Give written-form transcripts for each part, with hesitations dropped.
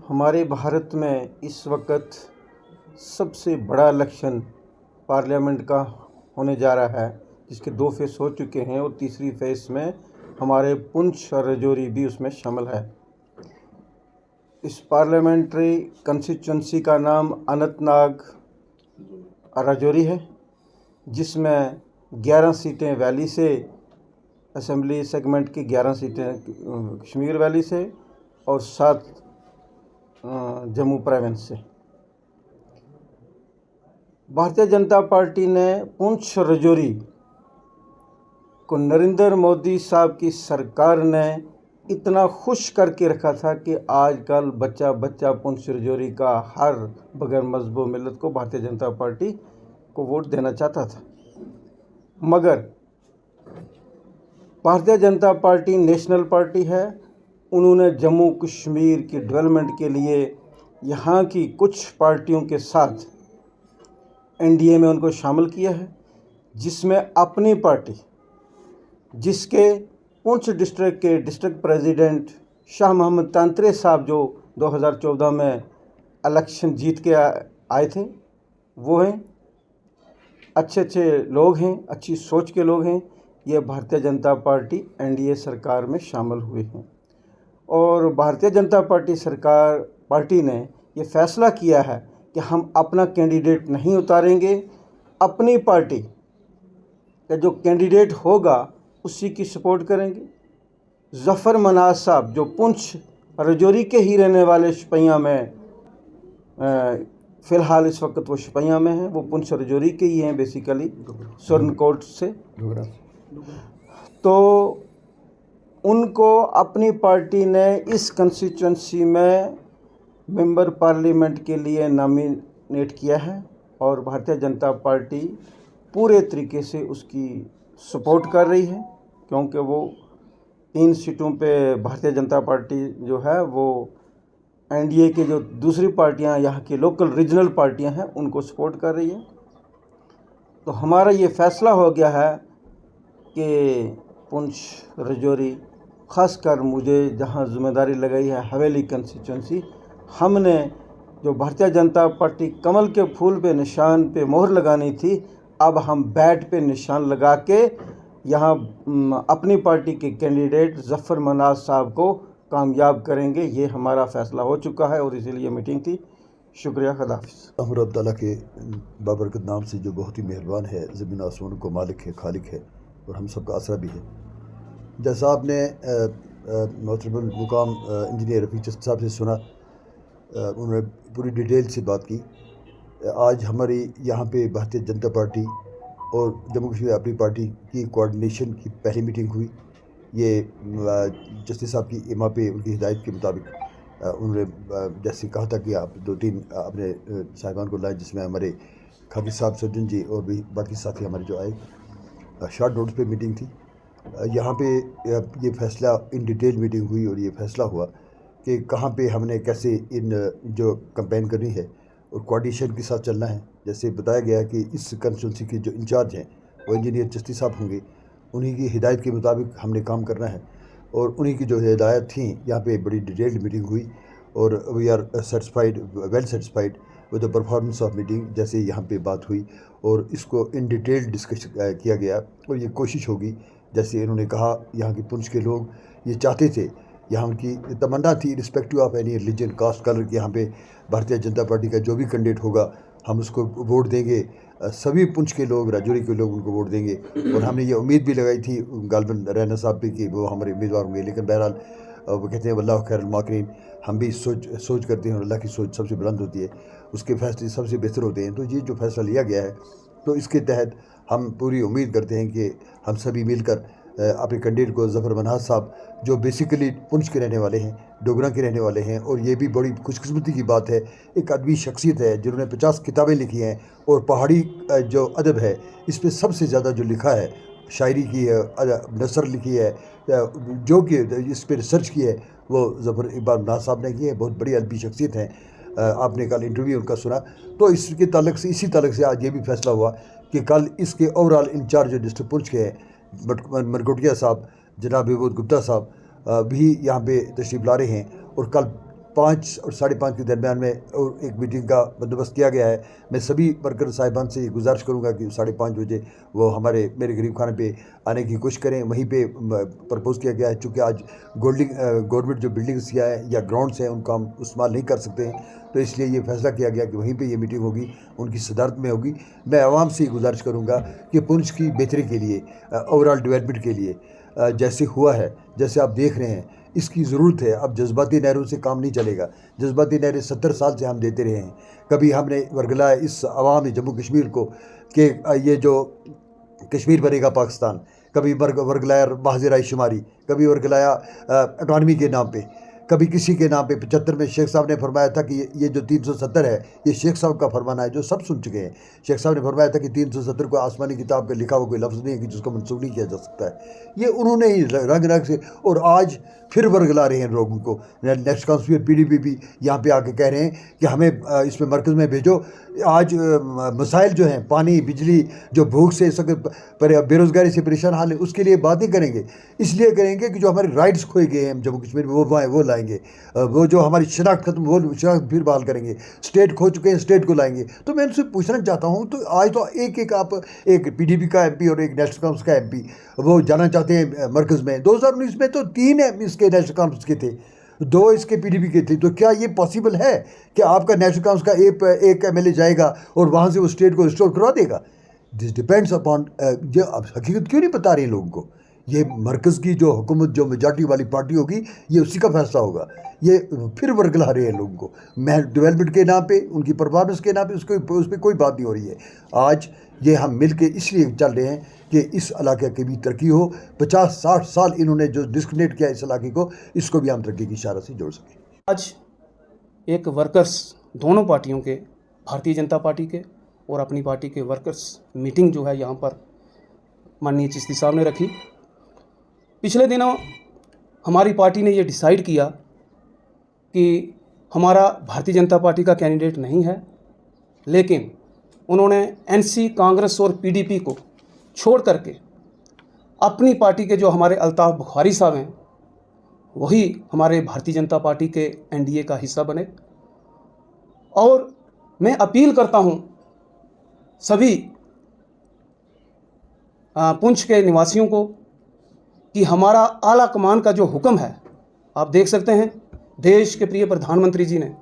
हमारे भारत में इस वक्त सबसे बड़ा इलेक्शन पार्लियामेंट का होने जा रहा है, जिसके 2 फेस हो चुके हैं और तीसरी फेस में हमारे पुंछ और राजौरी भी उसमें शामिल है। इस पार्लियामेंट्री कंस्टिट्यूंसी का नाम अनंतनाग राजौरी है, जिसमें 11 सीटें वैली से, असेंबली सेगमेंट की 11 सीटें कश्मीर वैली से और 7 जम्मू प्रोविंस से। भारतीय जनता पार्टी ने पुंछ और राजौरी को नरेंद्र मोदी साहब की सरकार ने इतना खुश करके रखा था कि आजकल बच्चा बच्चा पुंछ राजौरी का हर बगैर मजहब मिलत को भारतीय जनता पार्टी को वोट देना चाहता था। मगर Bharatiya Janata party national party है। उन्होंने जम्मू कश्मीर की डेवलपमेंट के लिए यहाँ की कुछ पार्टियों के साथ एनडीए में उनको शामिल किया है, जिसमें अपनी पार्टी, जिसके पुंछ डिस्ट्रिक्ट के डिस्ट्रिक्ट प्रेसिडेंट शाह मोहम्मद तांत्रे साहब जो 2014 में इलेक्शन जीत के आए थे, वो हैं अच्छे लोग हैं, अच्छी सोच के लोग हैं। ये भारतीय जनता पार्टी एनडीए सरकार में शामिल हुए हैं और भारतीय जनता पार्टी ने ये फैसला किया है कि हम अपना कैंडिडेट नहीं उतारेंगे। अपनी पार्टी का जो कैंडिडेट होगा उसी की सपोर्ट करेंगे। ज़फ़र मनाज साहब जो पुंछ राजौरी के ही रहने वाले शोपियां में, फ़िलहाल इस वक्त वो शोपियां में हैं, वो पुंछ राजौरी के ही हैं बेसिकली, सुरनकोट से। तो उनको अपनी पार्टी ने इस कंस्टिट्यूंसी में मेंबर पार्लियामेंट के लिए नॉमिनेट किया है और भारतीय जनता पार्टी पूरे तरीके से उसकी सपोर्ट कर रही है, क्योंकि वो 3 सीटों पे भारतीय जनता पार्टी जो है वो एनडीए के जो दूसरी पार्टियां, यहाँ की लोकल रीजनल पार्टियां हैं, उनको सपोर्ट कर रही है। तो हमारा ये फैसला हो गया है कि पुंछ राजौरी, ख़ासकर मुझे जहाँ जिम्मेदारी लगाई है हवेली कंस्टिट्यूंसी, हमने जो भारतीय जनता पार्टी कमल के फूल पे निशान पे मोहर लगानी थी, अब हम बैट पे निशान लगा के यहाँ अपनी पार्टी के कैंडिडेट ज़फ़र मनाज साहब को कामयाब करेंगे। ये हमारा फ़ैसला हो चुका है और इसीलिए मीटिंग थी। शुक्रिया, खुदा हाफ़िज़। अमर अब्दुल्ला के बाबरकत नाम से जो बहुत ही मेहरबान है, ज़मीन आसमान को मालिक है, खालिक है और हम सबका आसरा भी है। जैसा आपने मोहतरम मुकाम इंजीनियर रफ़ीक साहब से सुना, उन्होंने पूरी डिटेल से बात की। आज हमारी यहाँ पे भारतीय जनता पार्टी और जम्मू कश्मीर अपनी पार्टी की कोऑर्डिनेशन की पहली मीटिंग हुई। ये जस्टिस साहब की इमा पे उनकी हिदायत के मुताबिक उन्होंने जैसे कहा था कि आप 2-3 अपने साहिबान को लाए, जिसमें हमारे खाकी साहब सज्जन जी और भी बाकी साथी हमारे जो आए। शॉर्ट नोटिस पे मीटिंग थी। यहाँ पे ये फ़ैसला इन डिटेल मीटिंग हुई और ये फ़ैसला हुआ कि कहाँ पे हमने कैसे इन जो कैंपेन करनी है और कोऑर्डिनेशन के साथ चलना है। जैसे बताया गया कि इस कंस्टिट्यूंसी के जो इंचार्ज हैं वो इंजीनियर चिश्ती साहब होंगे, उन्हीं की हिदायत के मुताबिक हमने काम करना है और उन्हीं की जो हिदायत थी, यहाँ पे बड़ी डिटेल्ड मीटिंग हुई और we are satisfied, well satisfied with the performance of meeting. जैसे यहाँ पे बात हुई और इसको इन डिटेल डिस्कस किया गया और ये कोशिश होगी, जैसे इन्होंने कहा, यहाँ के पुंछ के लोग ये चाहते थे, यहाँ उनकी तमन्ना थी respective of any religion, caste, colour, कि यहाँ पे भारतीय जनता पार्टी का जो भी कैंडिडेट होगा हम उसको वोट देंगे। सभी पुंछ के लोग, राजौरी के लोग उनको वोट देंगे और हमने ये उम्मीद भी लगाई थी गालिबन रैना साहब पे कि वो हमारे उम्मीदवार होंगे। लेकिन बहरहाल वो कहते हैं वल्लाह खैरुल माकिरीन, हम भी सोच करते हैं और अल्लाह की सोच सबसे बुलंद होती है, उसके फैसले सबसे बेहतर होते हैं। तो ये जो फैसला लिया गया है, तो इसके तहत हम पूरी उम्मीद करते हैं कि हम सभी मिलकर अपने कैंडिडेट को, ज़फ़र मनाज साहब जो बेसिकली पुंछ के रहने वाले हैं, डोगरा के रहने वाले हैं, और ये भी बड़ी खुशकिस्मती की बात है, एक अदबी शख्सियत है जिन्होंने 50 किताबें लिखी हैं और पहाड़ी जो अदब है इस पर सबसे ज़्यादा जो लिखा है, शायरी की है, नसर लिखी है, जो कि इस पर रिसर्च की है, वो ज़फ़र इकबाल मनाज साहब ने की है। बहुत बड़ी अदबी शख्सियत हैं। आपने कल इंटरव्यू उनका सुना, तो इसके ताल्लुक से, इसी ताल्लुक से आज ये भी फैसला हुआ कि कल इसके ओवरऑल इंचार्ज जो डिस्ट्रिक्ट पुंछ के हैं, मरगोटिया साहब, जनाब विभूत गुप्ता साहब भी यहाँ पे तशरीफ़ ला रहे हैं और कल 5 और 5:30 के दरमियान में और एक मीटिंग का बंदोबस्त किया गया है। मैं सभी वर्कर साहिबान से गुजारिश करूंगा कि 5:30 बजे वो मेरे गरीब खाने पे आने की कोशिश करें। वहीं पे प्रपोज़ किया गया है, चूँकि आज गवर्नमेंट जो बिल्डिंग्स या ग्राउंड्स हैं उनका हम इस्तेमाल नहीं कर सकते हैं, तो इसलिए ये फैसला किया गया कि वहीं पे ये मीटिंग होगी, उनकी सदारत में होगी। मैं आवाम से गुजारिश करूँगा कि पुंछ की बेहतरी के लिए, ओवरऑल डेवलपमेंट के लिए, जैसे हुआ है, जैसे आप देख रहे हैं, इसकी ज़रूरत है। अब जज्बाती नहरों से काम नहीं चलेगा। जज्बाती नहरें 70 साल से हम देते रहे हैं। कभी हमने वर्गलाया इस अवाम जम्मू कश्मीर को कि ये जो कश्मीर बनेगा पाकिस्तान, कभी वर्गलाया महाजिराई शुमारी, कभी वर्गलाया अटानमी के नाम पे, कभी किसी के नाम पे। 75 में शेख साहब ने फरमाया था कि ये जो 370 है ये शेख साहब का फरमाना है, जो सब सुन चुके हैं। शेख साहब ने फरमाया था कि 370 को आसमानी किताब का लिखा हुआ कोई लफ्ज़ नहीं है कि जिसको मनसूख नहीं किया जा सकता है। ये उन्होंने ही रंग रंग से, और आज फिर वर्गला रहे हैं लोगों को। नेक्स्ट काउंसिलर PDP भी यहाँ पे आके कह रहे हैं कि हमें इसमें मरकज़ में भेजो। आज मसाइल जो हैं, पानी, बिजली, जो भूख से इस वक्त बेरोज़गारी से परेशान हाल है, उसके लिए बात नहीं करेंगे। इसलिए करेंगे कि जो हमारे राइट्स खोए गए हैं जम्मू कश्मीर में वो लाएंगे। वो जो हमारी शनाख्त खत्म, वो शनाख्त फिर बहाल करेंगे। स्टेट खो चुके हैं, स्टेट को लाएंगे। तो मैं उनसे पूछना चाहता हूँ, तो आज तो एक PDP का MP और एक नेशनल कॉन्फ्रेंस का MP वो जाना चाहते हैं मरकज़ में। 2019 में तो 3 इसके नेशनल कॉन्फ्रेंस के थे, 2 इसके PDP के थे। तो क्या ये पॉसिबल है कि आपका नेशनल कॉन्फ्रेंस का एक MLA जाएगा और वहाँ से वो स्टेट को रिस्टोर करवा देगा? दिस डिपेंड्स अपॉन, ये अब हकीकत क्यों नहीं बता रही लोगों को? ये मरकज़ की जो हुकूमत, जो मेजॉरिटी वाली पार्टी होगी, ये उसी का फैसला होगा। ये फिर वर्गला रहे हैं लोगों को, मैं डेवलपमेंट के नाम पे, उनकी परफॉर्मेंस के नाम पे, उस पर कोई बात नहीं हो रही है। आज ये हम मिल के इसलिए चल रहे हैं कि इस इलाके की भी तरक्की हो। 50-60 साल इन्होंने जो डिस्क्रिमिनेट किया इस इलाके को, इसको भी हम तरक्की की इशारा से जोड़ सकें। आज एक वर्कर्स, दोनों पार्टियों के, भारतीय जनता पार्टी के और अपनी पार्टी के वर्कर्स मीटिंग जो है यहाँ पर माननीय चिश्ती साहब ने रखी। पिछले दिनों हमारी पार्टी ने ये डिसाइड किया कि हमारा भारतीय जनता पार्टी का कैंडिडेट नहीं है, लेकिन उन्होंने NC, कांग्रेस और PDP को छोड़ करके अपनी पार्टी के जो हमारे अल्ताफ़ बुखारी साहब हैं, वही हमारे भारतीय जनता पार्टी के NDA का हिस्सा बने। और मैं अपील करता हूं सभी पुंछ के निवासियों को कि हमारा आला कमान का जो हुक्म है, आप देख सकते हैं देश के प्रिय प्रधानमंत्री जी ने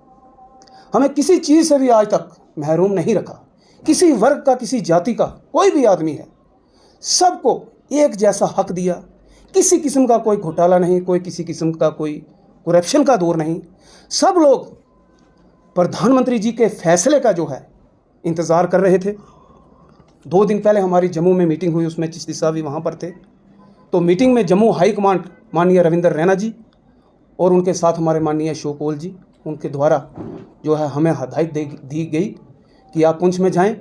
हमें किसी चीज़ से भी आज तक महरूम नहीं रखा। किसी वर्ग का, किसी जाति का कोई भी आदमी है, सबको एक जैसा हक दिया। किसी किस्म का कोई घोटाला नहीं, कोई किसी किस्म का कोई करप्शन का दौर नहीं। सब लोग प्रधानमंत्री जी के फैसले का जो है इंतज़ार कर रहे थे। 2 दिन पहले हमारी जम्मू में मीटिंग हुई, उसमें चिश्ती साहब भी वहाँ पर थे। तो मीटिंग में जम्मू हाई कमांड माननीय रविंदर रैना जी और उनके साथ हमारे माननीय अशोक ओल जी, उनके द्वारा जो है हमें हदायत दी गई कि आप पुंछ में जाएं,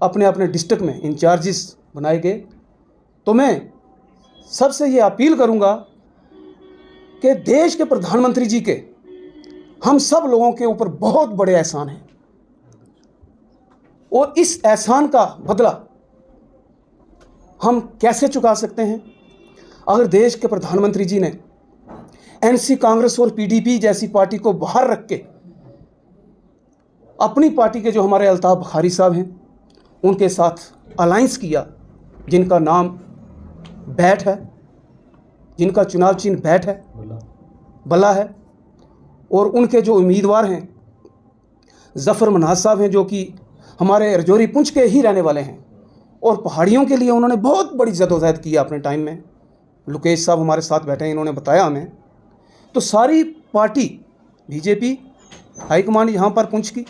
अपने अपने डिस्ट्रिक्ट में इंचार्जिस बनाए गए। तो मैं सबसे ये अपील करूंगा कि देश के प्रधानमंत्री जी के हम सब लोगों के ऊपर बहुत बड़े एहसान हैं, और इस एहसान का बदला हम कैसे चुका सकते हैं? अगर देश के प्रधानमंत्री जी ने NC, कांग्रेस और PDP जैसी पार्टी को बाहर रख के अपनी पार्टी के जो हमारे अल्ताफ़ बुखारी साहब हैं उनके साथ अलायंस किया, जिनका नाम बैट है, जिनका चुनाव चिन्ह बैट है, बल्ला है, और उनके जो उम्मीदवार हैं ज़फ़र मनाज साहब हैं, जो कि हमारे रजौरी पुंछ के ही रहने वाले हैं, और पहाड़ियों के लिए उन्होंने बहुत बड़ी जदोजहद की अपने टाइम में। लुकेश साहब हमारे साथ बैठे हैं, इन्होंने बताया हमें। तो सारी पार्टी BJP हाईकमांड यहाँ पर पुंछ की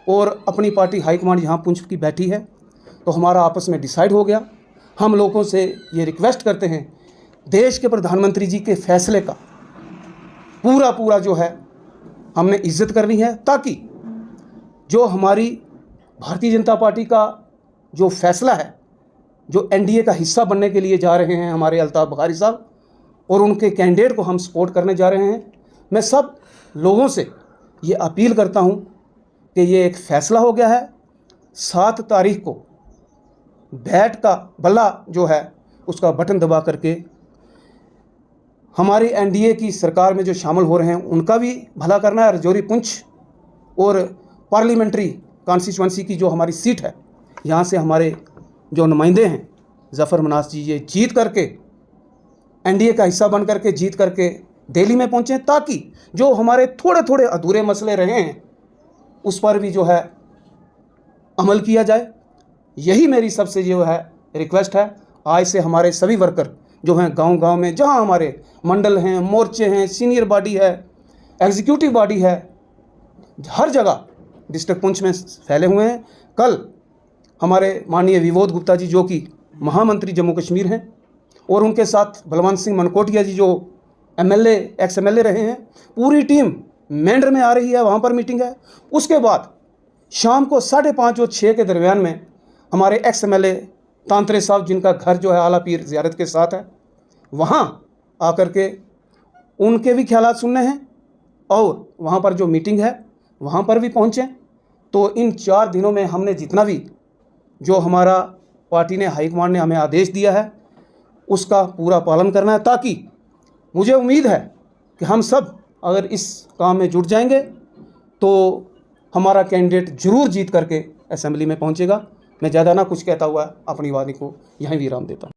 और अपनी पार्टी हाईकमांड यहाँ पुंछ की बैठी है। तो हमारा आपस में डिसाइड हो गया। हम लोगों से ये रिक्वेस्ट करते हैं, देश के प्रधानमंत्री जी के फैसले का पूरा जो है हमने इज्जत करनी है, ताकि जो हमारी भारतीय जनता पार्टी का जो फैसला है, जो NDA का हिस्सा बनने के लिए जा रहे हैं हमारे अल्ताफ़ बुखारी साहब, और उनके कैंडिडेट को हम सपोर्ट करने जा रहे हैं। मैं सब लोगों से ये अपील करता हूं कि ये एक फ़ैसला हो गया है। 7 तारीख को बैट का बल्ला जो है उसका बटन दबा करके हमारी एनडीए की सरकार में जो शामिल हो रहे हैं उनका भी भला करना है। राजौरी पुंछ और पार्लियामेंट्री कॉन्स्टिट्यूंसी की जो हमारी सीट है, यहाँ से हमारे जो नुमाइंदे हैं ज़फ़र मनास जी, ये जीत करके एनडीए का हिस्सा बन करके जीत करके दिल्ली में पहुँचे, ताकि जो हमारे थोड़े थोड़े अधूरे मसले रहे हैं उस पर भी जो है अमल किया जाए। यही मेरी सबसे जो है रिक्वेस्ट है। आज से हमारे सभी वर्कर जो हैं गांव-गांव में, जहां हमारे मंडल हैं, मोर्चे हैं, सीनियर बॉडी है, एग्जीक्यूटिव बॉडी है, हर जगह डिस्ट्रिक्ट पुंछ में फैले हुए हैं। कल हमारे माननीय विबोध गुप्ता जी जो कि महामंत्री जम्मू कश्मीर हैं, और उनके साथ बलवंत सिंह मनकोटिया जी जो एमएलए एक्स एमएलए रहे हैं, पूरी टीम मेंढर में आ रही है, वहाँ पर मीटिंग है। उसके बाद शाम को 5:30 और 6 के दरमियान में हमारे एक्स एमएलए तांतरे साहब, जिनका घर जो है आला पीर ज़ियारत के साथ है, वहाँ आकर के उनके भी ख्यालात सुनने हैं, और वहाँ पर जो मीटिंग है वहाँ पर भी पहुँचें। तो इन 4 दिनों में हमने जितना भी जो हमारा पार्टी ने, हाईकमांड ने हमें आदेश दिया है, उसका पूरा पालन करना है, ताकि मुझे उम्मीद है कि हम सब अगर इस काम में जुट जाएंगे तो हमारा कैंडिडेट ज़रूर जीत करके असेंबली में पहुंचेगा। मैं ज़्यादा ना कुछ कहता हुआ अपनी वाणी को यहीं विराम देता हूं।